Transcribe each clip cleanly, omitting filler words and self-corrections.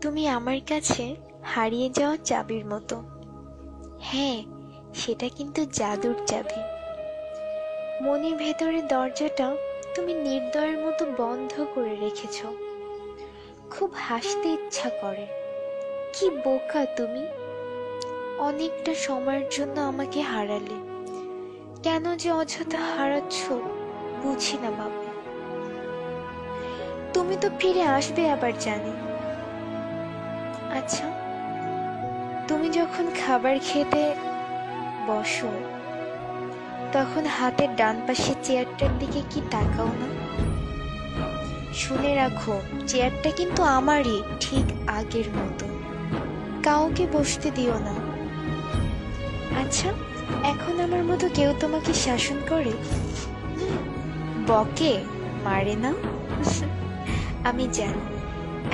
তুমি আমার কাছে হারিয়ে যাওয়া চাবির মতো। হ্যাঁ, সেটা কিন্তু জাদুর চাবি। মনের ভেতরের দরজাটা তুমি নির্দয়ের মতো বন্ধ করে রেখেছ। খুব হাসতে ইচ্ছা করে। কি বোকা তুমি! অনেকটা সময়ের জন্য আমাকে হারালে। কেন যে অযথা হারাচ্ছ বুঝি না বাবা। তুমি তো ফিরে আসবে আবার জানি। আচ্ছা, তুমি যখন খাবার খেতে বসো তখন হাতের ডান পাশে চেয়ারটার দিকে কি তাকাও না? শুনে রাখো, চেয়ারটা কিন্তু আমারই, ঠিক আগের মতো। কাউকে বসতে দিও না। আচ্ছা, এখন আমার মতো কেউ তোমাকে শাসন করে? বকে, মারে না? আমি জানি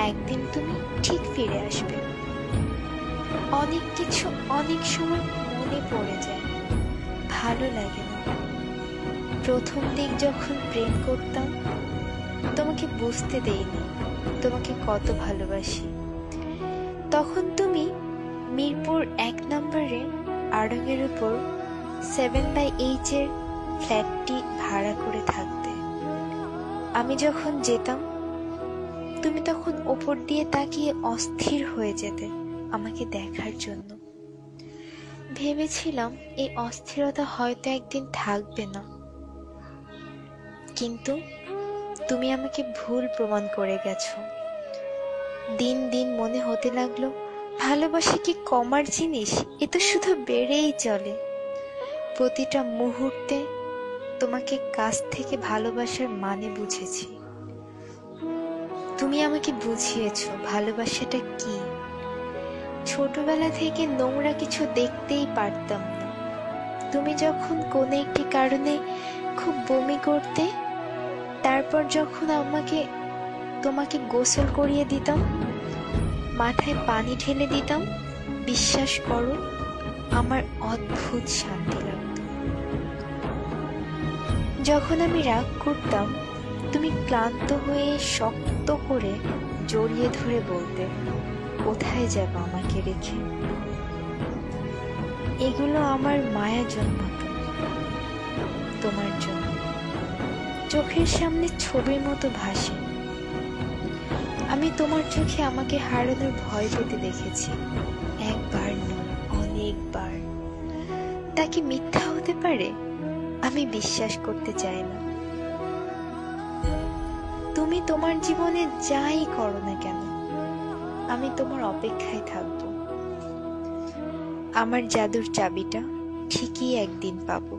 একদিন তুমি ঠিক ফিরে আসবে। অনেক কিছু অনেক সময় মনে পড়ে যায়, ভালো লাগে না। প্রথম দিক যখন প্রেম করতাম তোমাকে বুঝতে দেইনি তোমাকে কত ভালোবাসি। তখন তুমি মিরপুর 1 নম্বরে আড়ঙের উপর 7/8 এর ফ্ল্যাটটি ভাড়া করে থাকতে। আমি যখন যেতাম তুমি তখন ওপর দিয়ে তাকিয়ে অস্থির হয়ে যেতে আমাকে দেখার জন্য। ভেবেছিলাম এই অস্থিরতা হয়তো একদিন থাকবে না, কিন্তু তুমি আমাকে ভুল প্রমাণ করে গেছো। দিন দিন মনে হতে লাগলো ভালোবাসা কি কমার জিনিস? এ তো শুধু বেড়েই চলে। প্রতিটা মুহূর্তে তোমাকে কাছ থেকে ভালোবাসার মানে বুঝেছি। তুমি আমাকে বুঝিয়েছো ভালোবাসাটা কি। ছোটবেলা থেকে নোংরা কিছু দেখতেই পারতাম না। তুমি যখন কোনো একটি কারণে খুব বমি করতে, তারপর যখন তোমাকে গোসল করিয়ে দিতাম, মাথায় পানি ঢেলে দিতাম, বিশ্বাস করো আমার অদ্ভুত শান্তি লাগতো। যখন আমি রাগ করতাম তুমি ক্লান্ত হয়ে শক্ত করে জড়িয়ে ধরে বলতে, কোথায় যাব আমাকে রেখে? এগুলো আমার মায়া জন্মাতো তোমার জন্য। চোখের সামনে ছবির মতো ভাসে। আমি তোমার চোখে আমাকে হারানোর ভয় পেতে দেখেছি, একবার নয় অনেকবার। তা কি মিথ্যা হতে পারে? আমি বিশ্বাস করতে চাই না। তুমি তোমার জীবনে যাই করো না কেন আমি তোমার অপেক্ষায় থাকব। আমার জাদুর চাবিটা ঠিকই একদিন পাবো।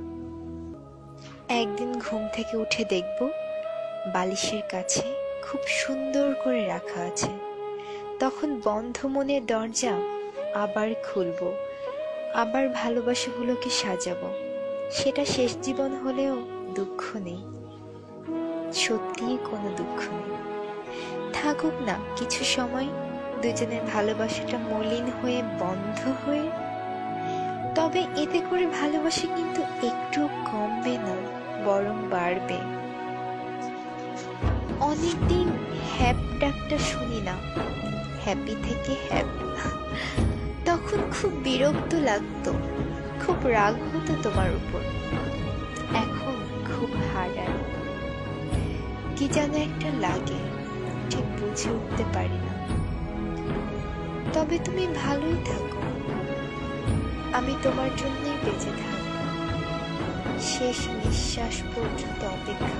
একদিন ঘুম থেকে উঠে দেখব বালিশের কাছে খুব সুন্দর করে রাখা আছে। তখন বন্ধ মনের দরজা আবার খুলব, আবার ভালোবাসাগুলোকে সাজাবো। সেটা শেষ জীবন হলেও দুঃখ নেই, সত্যিই কোনো দুঃখ নেই। থাকুক না কিছু সময় দুজনের ভালোবাসাটা মলিন হয়ে বন্ধ হয়ে, তবে এতে করে ভালোবাসা কিন্তু একটু কমবে না, বরং বাড়বে। অনেকদিন হ্যাপ ডাকটা শুনি না, হ্যাপি থেকে হ্যাপ। তখন খুব বিরক্ত লাগতো, খুব রাগ হতো তোমার উপর। এখন খুব হারায়, কি যেন একটা লাগে, ঠিক বুঝে উঠতে পারি না। তবে তুমি ভালোই থাকো, আমি তোমার জন্যই বেঁচে থাকবো। শেষ নিঃশ্বাস পর্যন্ত অপেক্ষা